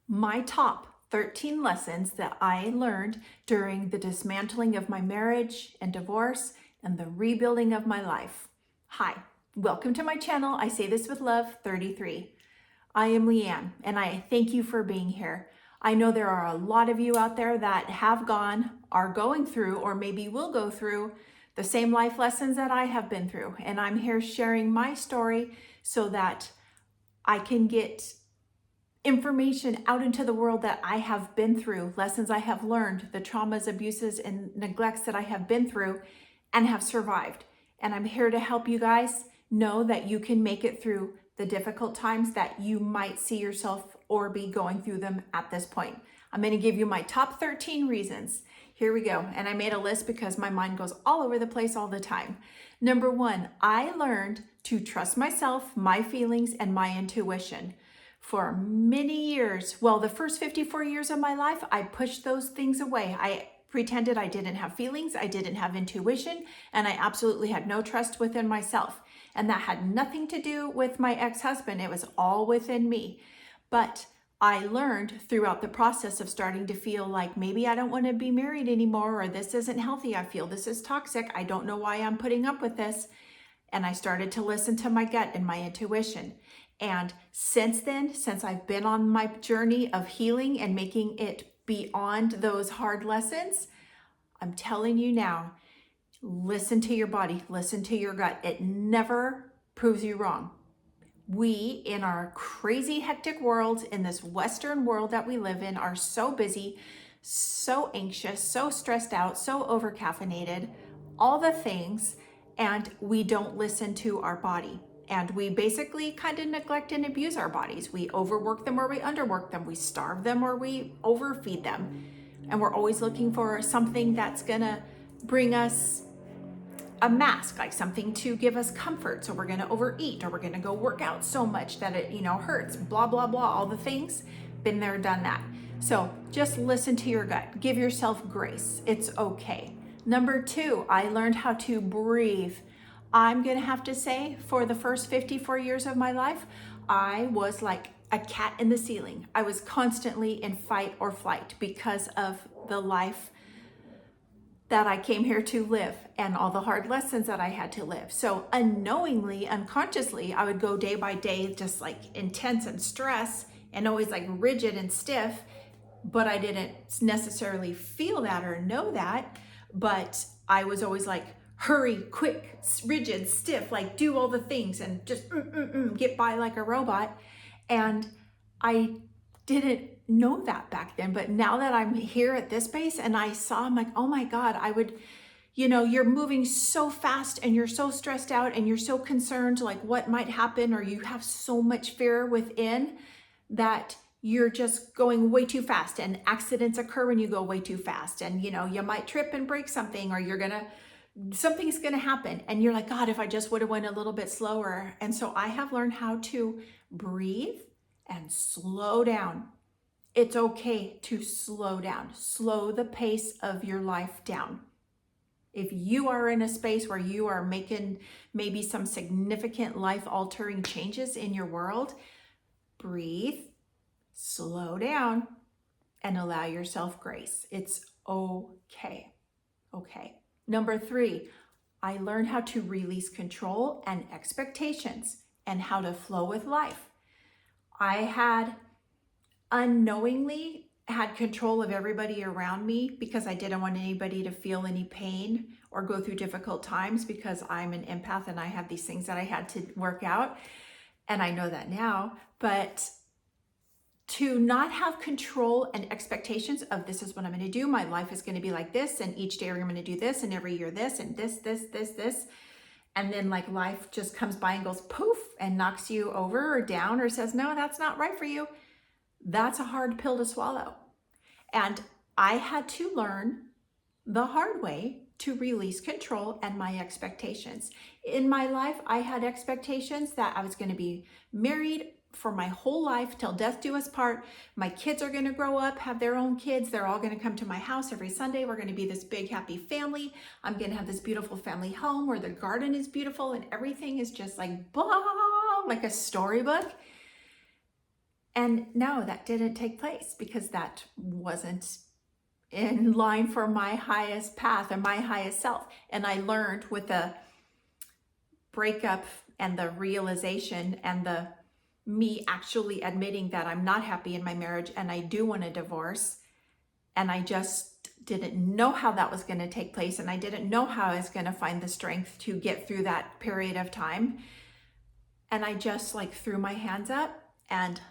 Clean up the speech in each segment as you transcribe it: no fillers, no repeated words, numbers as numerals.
My top 13 lessons that I learned during the dismantling of my marriage and divorce and the rebuilding of my life. Hi, welcome to my channel. I say this with love, 33. I am Leanne, and I thank you for being here. I know there are a lot of you out there that have gone, are going through, or maybe will go through the same life lessons that I have been through. And I'm here sharing my story so that I can get information out into the world that I have been through, lessons I have learned, the traumas, abuses, and neglects that I have been through and have survived. And I'm here to help you guys know that you can make it through the difficult times that you might see yourself or be going through them at this point. I'm going to give you my top 13 reasons. Here we go. And I made a list because my mind goes all over the place all the time. Number one, I learned to trust myself, my feelings, and my intuition. For many years, well, the first 54 years of my life, I pushed those things away. I pretended I didn't have feelings, I didn't have intuition, and I absolutely had no trust within myself. And that had nothing to do with my ex-husband. It was all within me. But I learned throughout the process of starting to feel like maybe I don't want to be married anymore, or this isn't healthy. I feel this is toxic. I don't know why I'm putting up with this. And I started to listen to my gut and my intuition. And since then, since I've been on my journey of healing and making it beyond those hard lessons, I'm telling you now, listen to your body, listen to your gut. It never proves you wrong. We, in our crazy, hectic world, in this Western world that we live in, are so busy, so anxious, so stressed out, so overcaffeinated, all the things, and we don't listen to our body. And we basically kind of neglect and abuse our bodies. We overwork them or we underwork them. We starve them or we overfeed them. And we're always looking for something that's gonna bring us a mask, like something to give us comfort. So we're gonna overeat, or we're gonna go work out so much that it, hurts, blah, blah, blah, all the things. Been there, done that. So just listen to your gut. Give yourself grace. It's okay. Number two, I learned how to breathe. I'm gonna have to say, for the first 54 years of my life, I was like a cat in the ceiling. I was constantly in fight or flight because of the life that I came here to live and all the hard lessons that I had to live. So unknowingly, unconsciously, I would go day by day, just like intense and stress and always like rigid and stiff, but I didn't necessarily feel that or know that. But I was always like, hurry, quick, rigid, stiff, like do all the things and just get by like a robot. And I didn't know that back then, but now that I'm here at this base and I saw, I'm like, oh my God, I would, you're moving so fast and you're so stressed out and you're so concerned like what might happen, or you have so much fear within that you're just going way too fast, and accidents occur when you go way too fast, and you might trip and break something, or something's gonna happen, and you're like, God, if I just would have went a little bit slower. And so I have learned how to breathe and slow down. It's okay to slow down. Slow the pace of your life down. If you are in a space where you are making maybe some significant life-altering changes in your world, breathe, slow down, and allow yourself grace. It's okay. Okay. Number three, I learned how to release control and expectations and how to flow with life. I had unknowingly had control of everybody around me because I didn't want anybody to feel any pain or go through difficult times, because I'm an empath and I have these things that I had to work out. And I know that now, but to not have control and expectations of, this is what I'm going to do, my life is going to be like this, and each day I'm going to do this, and every year this, and this. And then like life just comes by and goes poof and knocks you over or down or says, no, that's not right for you. That's a hard pill to swallow. And I had to learn the hard way to release control and my expectations. In my life, I had expectations that I was going to be married for my whole life till death do us part. My kids are going to grow up, have their own kids. They're all going to come to my house every Sunday. We're going to be this big, happy family. I'm going to have this beautiful family home where the garden is beautiful and everything is just like, blah, like a storybook. And no, that didn't take place because that wasn't in line for my highest path and my highest self. And I learned with the breakup and the realization and the me actually admitting that I'm not happy in my marriage and I do want a divorce. And I just didn't know how that was going to take place. And I didn't know how I was going to find the strength to get through that period of time. And I just like threw my hands up and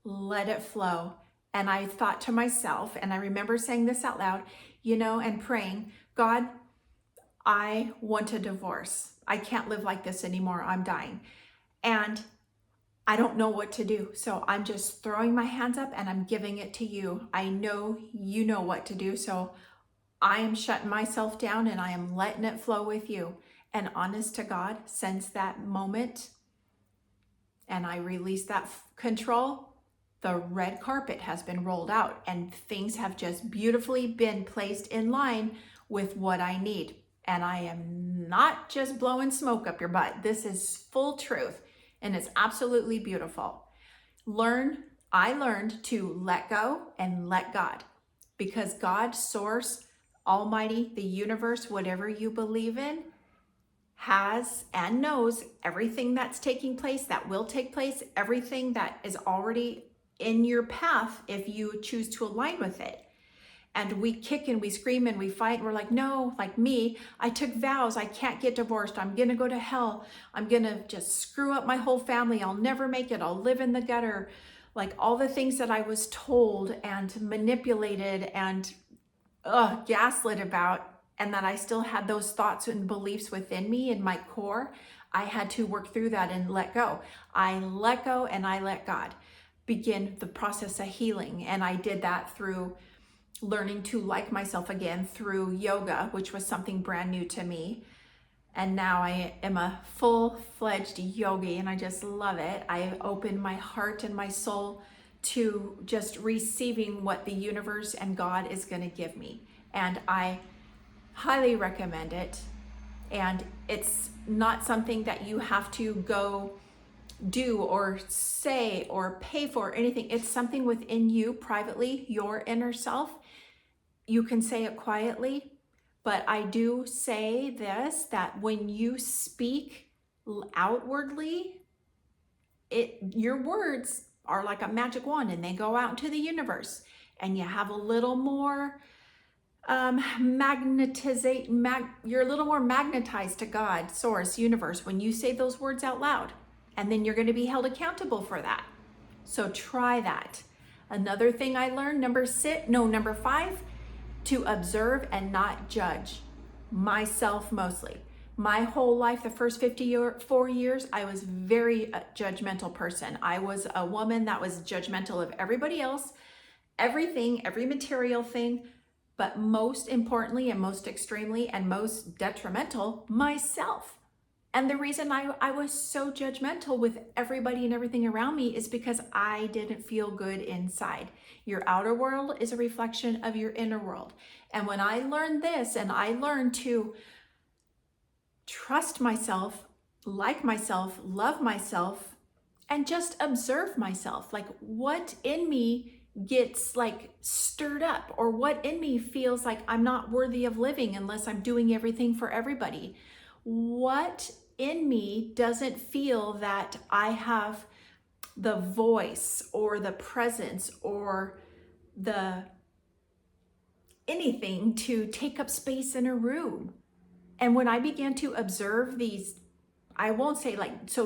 let it flow. And I thought to myself, and I remember saying this out loud, and praying, God, I want a divorce. I can't live like this anymore. I'm dying. And I don't know what to do. So I'm just throwing my hands up and I'm giving it to you. I know you know what to do. So I am shutting myself down and I am letting it flow with you. And honest to God, since that moment, and I released that control, the red carpet has been rolled out and things have just beautifully been placed in line with what I need. And I am not just blowing smoke up your butt. This is full truth and it's absolutely beautiful. I learned to let go and let God, because God, source, almighty, the universe, whatever you believe in, has and knows everything that's taking place, that will take place, everything that is already in your path if you choose to align with it. And we kick and we scream and we fight and we're like, no, like me, I took vows, I can't get divorced, I'm gonna go to hell, I'm gonna just screw up my whole family, I'll never make it, I'll live in the gutter. Like all the things that I was told and manipulated and gaslit about, and that I still had those thoughts and beliefs within me in my core, I had to work through that and let go. I let go and I let God begin the process of healing. And I did that through learning to like myself again through yoga, which was something brand new to me. And now I am a full-fledged yogi and I just love it. I open my heart and my soul to just receiving what the universe and God is going to give me. And I highly recommend it. And it's not something that you have to go do or say or pay for or anything. It's something within you privately, your inner self. You can say it quietly, but I do say this, that when you speak outwardly, your words are like a magic wand and they go out into the universe, and you have a little more you're a little more magnetized to God, source, universe, when you say those words out loud, and then you're going to be held accountable for that. So try that. Another thing I learned, number 5, to observe and not judge myself mostly. My whole life, the first 54 years, I was very judgmental person. I was a woman that was judgmental of everybody else, everything, every material thing, but most importantly and most extremely and most detrimental, myself. And the reason I was so judgmental with everybody and everything around me is because I didn't feel good inside. Your outer world is a reflection of your inner world. And when I learned this, and I learned to trust myself, like myself, love myself, and just observe myself, like what in me gets like stirred up, or what in me feels like I'm not worthy of living unless I'm doing everything for everybody. What in me doesn't feel that I have the voice or the presence or the anything to take up space in a room. And when I began to observe these, I won't say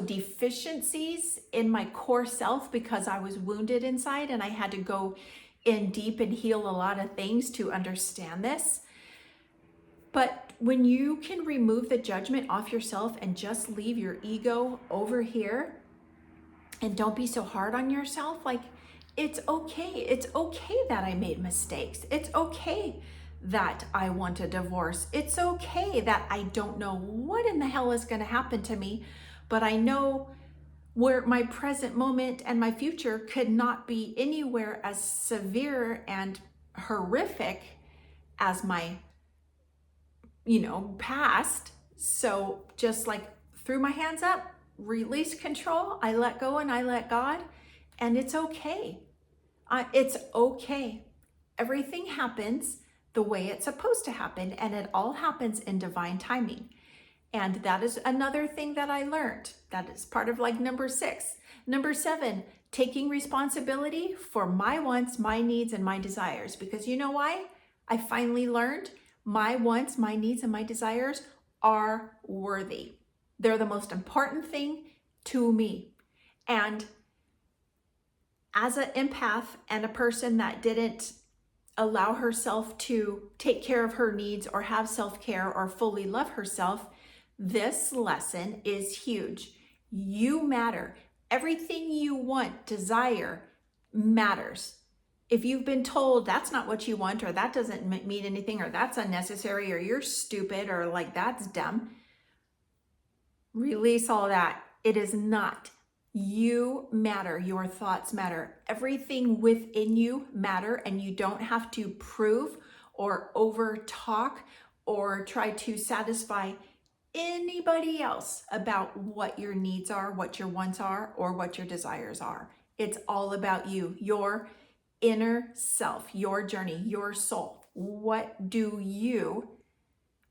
deficiencies in my core self, because I was wounded inside and I had to go in deep and heal a lot of things to understand this. But when you can remove the judgment off yourself and just leave your ego over here and don't be so hard on yourself, like it's okay. It's okay that I made mistakes. It's okay that I want a divorce. It's okay that I don't know what in the hell is going to happen to me, but I know where my present moment and my future could not be anywhere as severe and horrific as my past. So just like threw my hands up, release control, I let go and I let God, And it's okay. It's okay. Everything happens the way it's supposed to happen, and it all happens in divine timing. And that is another thing that I learned. That is part of like number 6. Number 7, taking responsibility for my wants, my needs, and my desires. Because you know why? I finally learned my wants, my needs, and my desires are worthy. They're the most important thing to me. And as an empath and a person that didn't allow herself to take care of her needs or have self-care or fully love herself, this lesson is huge. You matter. Everything you want, desire, matters. If you've been told that's not what you want, or that doesn't mean anything, or that's unnecessary, or you're stupid, or like that's dumb, release all that. It is not. You matter. Your thoughts matter. Everything within you matter, and you don't have to prove or over talk or try to satisfy anybody else about what your needs are, what your wants are, or what your desires are. It's all about you, your inner self, your journey, your soul. What do you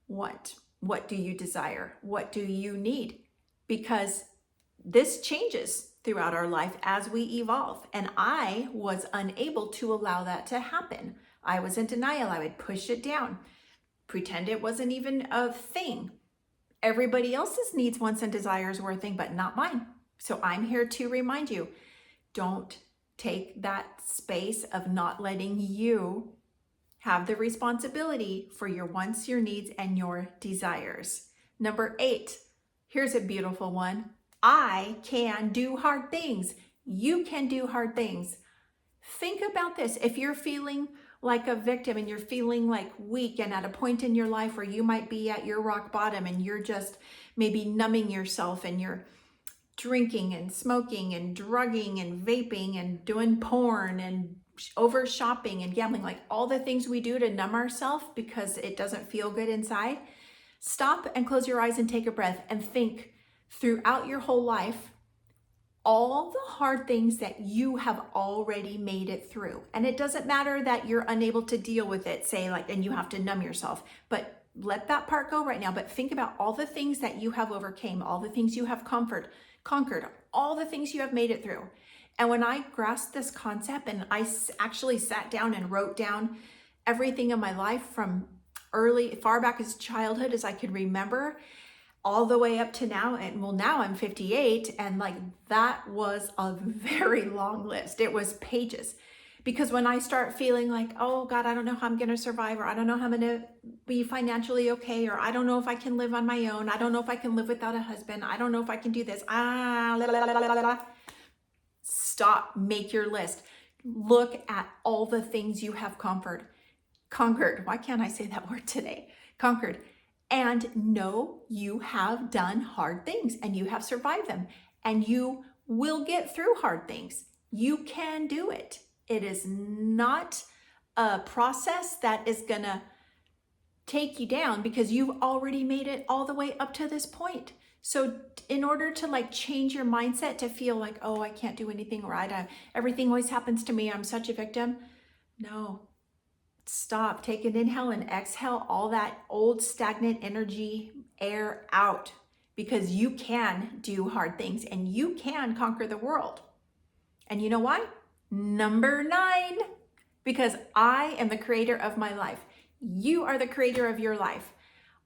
want? What do you desire? What do you need? Because this changes throughout our life as we evolve. And I was unable to allow that to happen. I was in denial. I would push it down, pretend it wasn't even a thing. Everybody else's needs, wants, and desires were a thing, but not mine. So I'm here to remind you, don't take that space of not letting you have the responsibility for your wants, your needs, and your desires. Number 8, here's a beautiful one. I can do hard things. You can do hard things. Think about this. If you're feeling like a victim and you're feeling like weak and at a point in your life where you might be at your rock bottom and you're just maybe numbing yourself and you're drinking and smoking and drugging and vaping and doing porn and over shopping and gambling, like all the things we do to numb ourselves because it doesn't feel good inside, stop and close your eyes and take a breath and think throughout your whole life, all the hard things that you have already made it through. And it doesn't matter that you're unable to deal with it, say like, and you have to numb yourself, but let that part go right now. But think about all the things that you have overcame, all the things you have conquered, all the things you have made it through. And when I grasped this concept and I actually sat down and wrote down everything in my life from far back as childhood as I could remember, all the way up to now, and well, now I'm 58, and like that was a very long list. It was pages. Because when I start feeling like, oh God, I don't know how I'm gonna survive, or I don't know how I'm gonna be financially okay, or I don't know if I can live on my own, I don't know if I can live without a husband, I don't know if I can do this, stop, make your list. Look at all the things you have conquered. Why can't I say that word today? Conquered. And know you have done hard things and you have survived them, and you will get through hard things. You can do it. It is not a process that is gonna take you down because you've already made it all the way up to this point. So in order to like change your mindset to feel like, oh, I can't do anything right, everything always happens to me, I'm such a victim. No. Stop, take an inhale and exhale all that old stagnant energy air out, because you can do hard things and you can conquer the world. And you know why? Number 9, because I am the creator of my life. You are the creator of your life.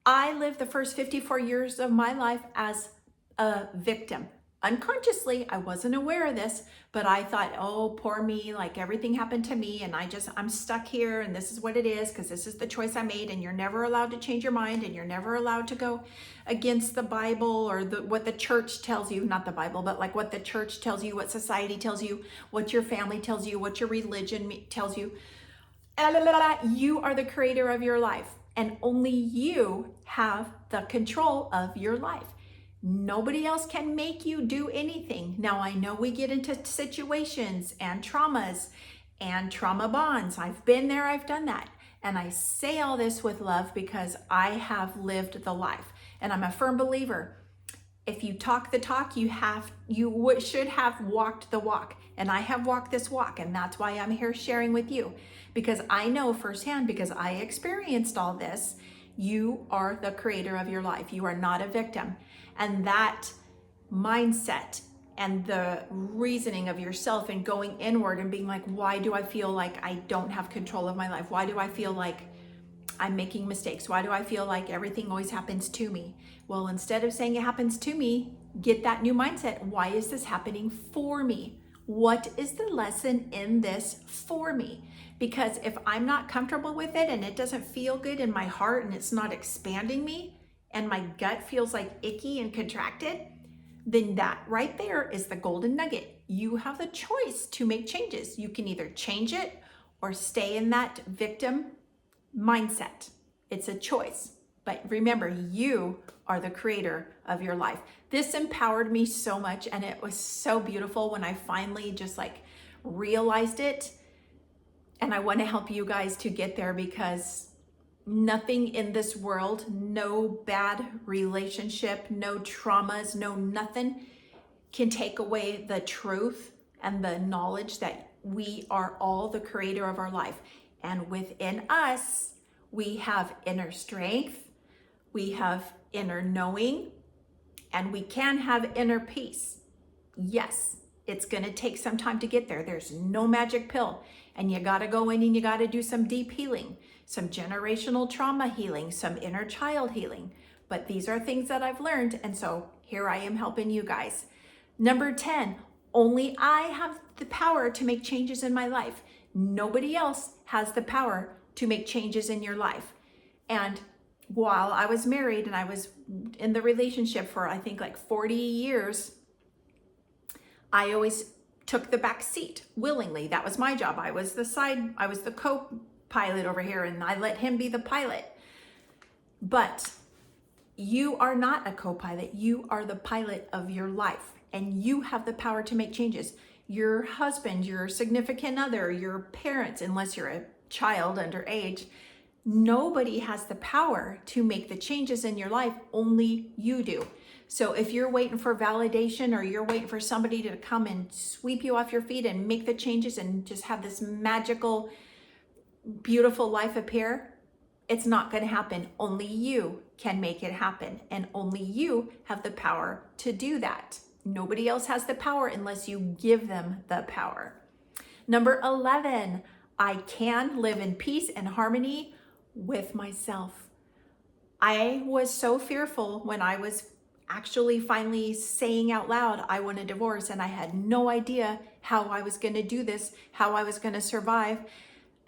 I lived the first 54 years of my life as a victim. Unconsciously, I wasn't aware of this, but I thought, oh, poor me, like everything happened to me and I'm stuck here and this is what it is because this is the choice I made, and you're never allowed to change your mind and you're never allowed to go against the Bible or what the church tells you, not the Bible, but like what the church tells you, what society tells you, what your family tells you, what your religion tells you. You are the creator of your life, and only you have the control of your life. Nobody else can make you do anything. Now, I know we get into situations and traumas and trauma bonds. I've been there, I've done that. And I say all this with love because I have lived the life. And I'm a firm believer. if you talk the talk, you should have walked the walk. And I have walked this walk, and that's why I'm here sharing with you, because I know firsthand, because I experienced all this, you are the creator of your life. You are not a victim. And that mindset and the reasoning of yourself and going inward and being like, why do I feel like I don't have control of my life? Why do I feel like I'm making mistakes? Why do I feel like everything always happens to me? Well, instead of saying it happens to me, get that new mindset. Why is this happening for me? What is the lesson in this for me? Because if I'm not comfortable with it and it doesn't feel good in my heart and it's not expanding me and my gut feels like icky and contracted, then that right there is the golden nugget. You have the choice to make changes. You can either change it or stay in that victim mindset. It's a choice. But remember, you are the creator of your life. This empowered me so much, and it was so beautiful when I finally just like realized it. And I want to help you guys to get there, because nothing in this world, no bad relationship, no traumas, no nothing can take away the truth and the knowledge that we are all the creator of our life. And within us, we have inner strength, we have inner knowing, and we can have inner peace. Yes, it's going to take some time to get there. There's no magic pill. And you got to go in and you got to do some deep healing, some generational trauma healing, some inner child healing. But these are things that I've learned. And so here I am helping you guys. Number 10, only I have the power to make changes in my life. Nobody else has the power to make changes in your life. And while I was married and I was in the relationship for, I think, like 40 years, I always took the back seat willingly. That was my job. I was the co-pilot over here, and I let him be the pilot. But you are not a co-pilot. You are the pilot of your life, and you have the power to make changes. Your husband, your significant other, your parents, unless you're a child underage, nobody has the power to make the changes in your life. Only you do. So if you're waiting for validation, or you're waiting for somebody to come and sweep you off your feet and make the changes and just have this magical, beautiful life appear, it's not going to happen. Only you can make it happen, and only you have the power to do that. Nobody else has the power unless you give them the power. Number 11, I can live in peace and harmony with myself. I was so fearful when I was actually finally saying out loud, I want a divorce, and I had no idea how I was going to do this, how I was going to survive,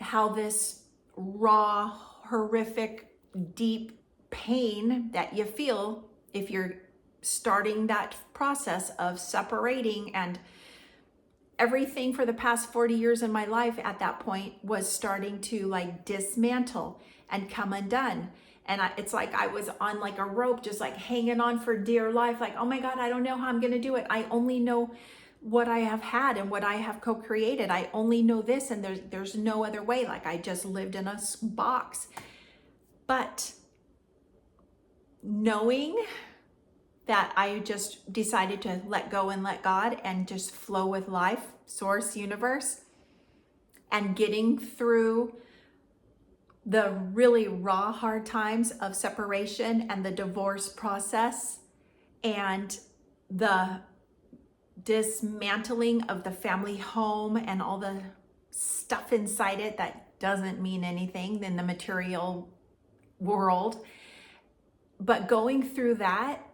how this raw, horrific, deep pain that you feel if you're starting that process of separating. And everything for the past 40 years in my life at that point was starting to like dismantle and come undone. And it's like I was on like a rope, just like hanging on for dear life. Like, oh my God, I don't know how I'm going to do it. I only know what I have had and what I have co-created. I only know this, and there's no other way. Like I just lived in a box. But knowing that I just decided to let go and let God and just flow with life, source, universe, and getting through the really raw, hard times of separation and the divorce process and the dismantling of the family home and all the stuff inside it that doesn't mean anything in the material world. But going through that,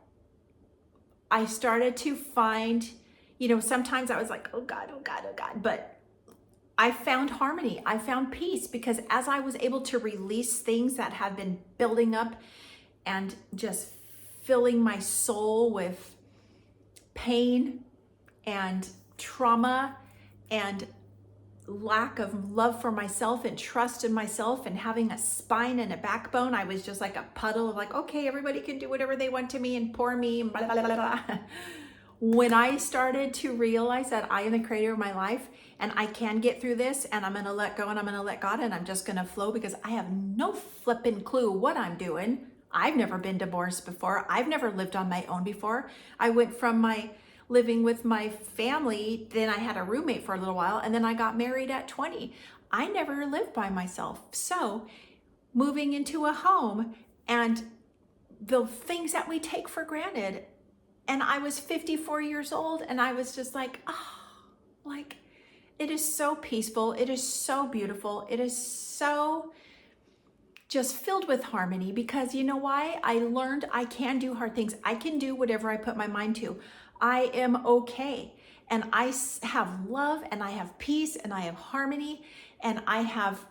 I started to find, sometimes I was like, oh God, oh God, oh God. But I found harmony. I found peace, because as I was able to release things that have been building up and just filling my soul with pain and trauma and lack of love for myself and trust in myself and having a spine and a backbone, I was just like a puddle of like, okay, everybody can do whatever they want to me and poor me and blah, blah, blah, blah. When I started to realize that I am the creator of my life and I can get through this, and I'm going to let go and I'm going to let God, and I'm just going to flow, because I have no flipping clue what I'm doing. I've never been divorced before. I've never lived on my own before. I went from my living with my family, then I had a roommate for a little while, and then I got married at 20. I never lived by myself. So moving into a home and the things that we take for granted. And I was 54 years old and I was just like, oh, like it is so peaceful. It is so beautiful. It is so just filled with harmony, because you know why? I learned I can do hard things. I can do whatever I put my mind to. I am okay. And I have love and I have peace and I have harmony and I have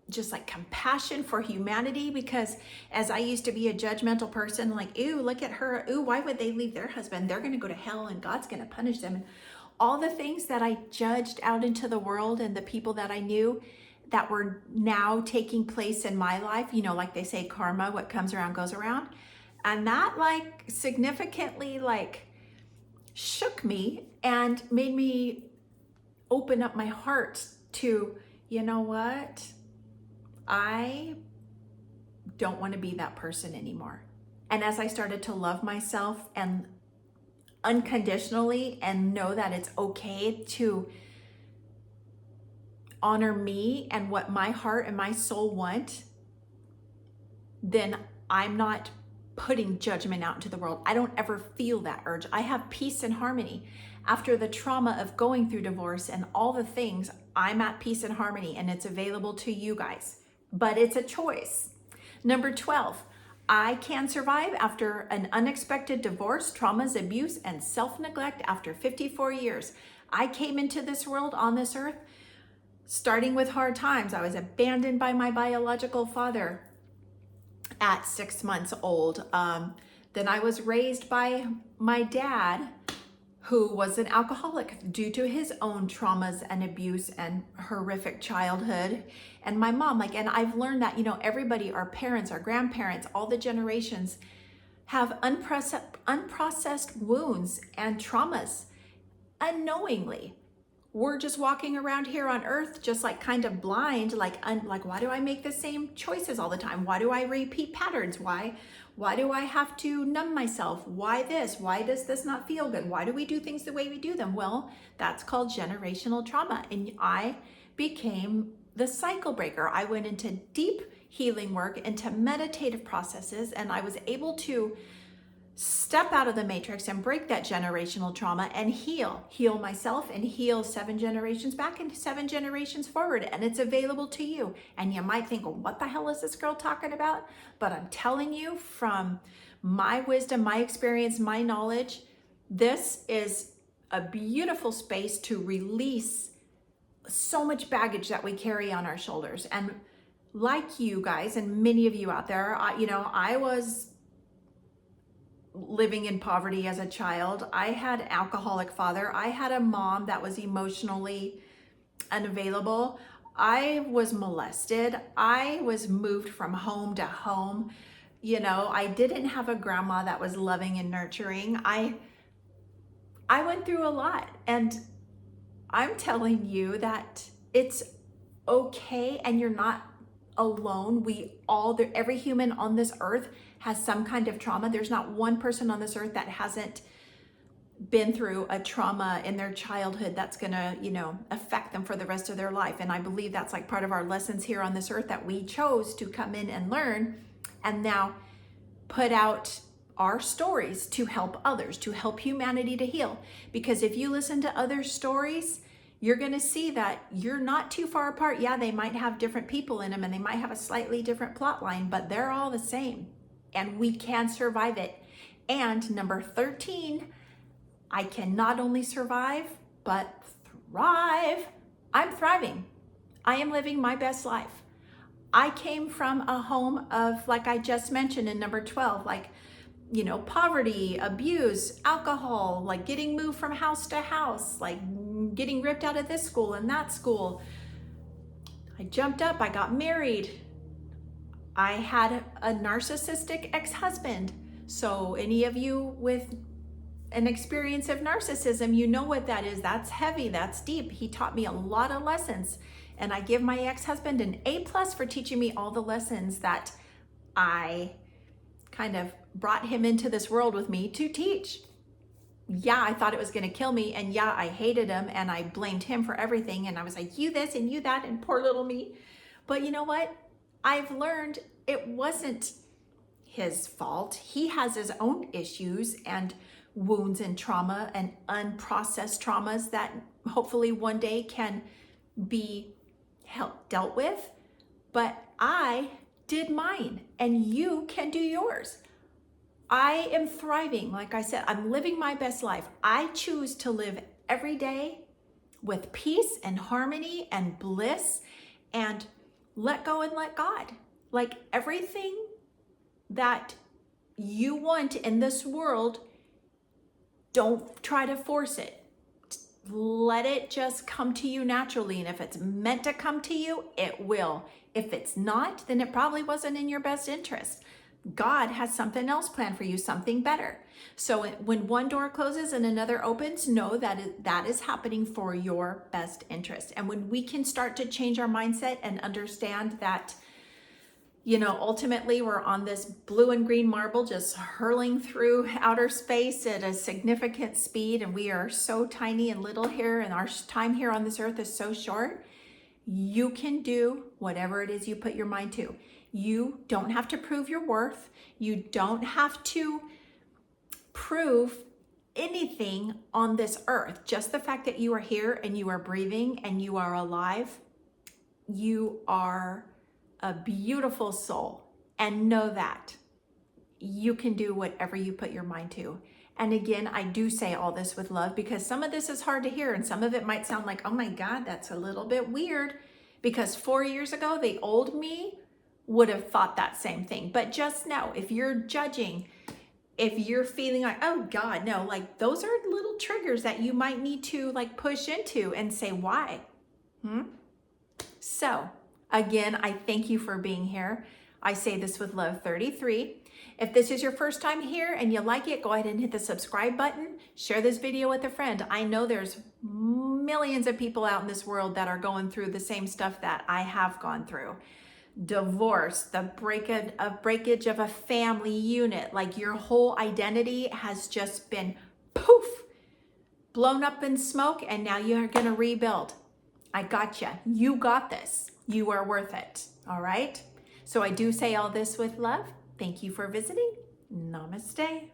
just like compassion for humanity, because as I used to be a judgmental person, like, ooh, look at her. Ooh, why would they leave their husband? They're going to go to hell and God's going to punish them. And all the things that I judged out into the world and the people that I knew that were now taking place in my life, you know, like they say, karma, what comes around goes around. And that like significantly like shook me and made me open up my heart to, you know what? I don't want to be that person anymore. And as I started to love myself and unconditionally and know that it's okay to honor me and what my heart and my soul want, then I'm not putting judgment out into the world. I don't ever feel that urge. I have peace and harmony. After the trauma of going through divorce and all the things, I'm at peace and harmony, and it's available to you guys. But it's a choice. Number 12, I can survive after an unexpected divorce, traumas, abuse, and self-neglect after 54 years. I came into this world on this earth starting with hard times. I was abandoned by my biological father at 6 months old. Then I was raised by my dad, who was an alcoholic due to his own traumas and abuse and horrific childhood. And my mom, like, and I've learned that, you know, everybody, our parents, our grandparents, all the generations have unprocessed wounds and traumas unknowingly. We're just walking around here on earth just like kind of blind, like why do I make the same choices all the time? Why do I repeat patterns? Why do I have to numb myself? Why this? Why does this not feel good? Why do we do things the way we do them? Well, that's called generational trauma. And I became the cycle breaker. I went into deep healing work, into meditative processes, and I was able to step out of the matrix and break that generational trauma and heal myself and heal 7 generations back and 7 generations forward. And it's available to you. And you might think, well, what the hell is this girl talking about? But I'm telling you from my wisdom, my experience, my knowledge, this is a beautiful space to release so much baggage that we carry on our shoulders. And like you guys and many of you out there, I was living in poverty as a child. I had an alcoholic father. I had a mom that was emotionally unavailable. I was molested. I was moved from home to home. You know, I didn't have a grandma that was loving and nurturing. I went through a lot, and I'm telling you that it's okay, and you're not alone. Every human on this earth has some kind of trauma. There's not one person on this earth that hasn't been through a trauma in their childhood that's gonna, affect them for the rest of their life. And I believe that's like part of our lessons here on this earth that we chose to come in and learn, and now put out our stories to help others, to help humanity to heal. Because if you listen to other stories, you're going to see that you're not too far apart. Yeah, they might have different people in them and they might have a slightly different plot line, but they're all the same, and we can survive it. And number 13, I can not only survive, but thrive. I'm thriving. I am living my best life. I came from a home of, like I just mentioned in number 12, poverty, abuse, alcohol, like getting moved from house to house, like getting ripped out of this school and that school. I jumped up, I got married. I had a narcissistic ex-husband. So any of you with an experience of narcissism, you know what that is. That's heavy, that's deep. He taught me a lot of lessons. And I give my ex-husband an A+ for teaching me all the lessons that I kind of brought him into this world with me to teach. Yeah, I thought it was going to kill me. And yeah, I hated him and I blamed him for everything. And I was like, you this and you that, and poor little me. But you know what? I've learned it wasn't his fault. He has his own issues and wounds and trauma and unprocessed traumas that hopefully one day can be dealt with. But I did mine and you can do yours. I am thriving. Like I said, I'm living my best life. I choose to live every day with peace and harmony and bliss and let go and let God. Like everything that you want in this world, don't try to force it. Let it just come to you naturally. And if it's meant to come to you, it will. If it's not, then it probably wasn't in your best interest. God has something else planned for you, something better. So when one door closes and another opens, know that that is happening for your best interest. And when we can start to change our mindset and understand that, ultimately we're on this blue and green marble just hurling through outer space at a significant speed, and we are so tiny and little here, and our time here on this earth is so short, you can do whatever it is you put your mind to. You don't have to prove your worth. You don't have to prove anything on this earth. Just the fact that you are here and you are breathing and you are alive, you are a beautiful soul. And know that you can do whatever you put your mind to. And again, I do say all this with love because some of this is hard to hear and some of it might sound like, oh my God, that's a little bit weird. Because 4 years ago, the old me would have thought that same thing. But just know, if you're judging, if you're feeling like, oh God, no, like those are little triggers that you might need to like push into and say, why? So again, I thank you for being here. I say this with love 33. If this is your first time here and you like it, go ahead and hit the subscribe button. Share this video with a friend. I know there's millions of people out in this world that are going through the same stuff that I have gone through. Divorce, the breakage of a family unit, like your whole identity has just been poof, blown up in smoke, and now you're gonna rebuild. I got you. You got this. You are worth it. All right? So I do say all this with love. Thank you for visiting. Namaste.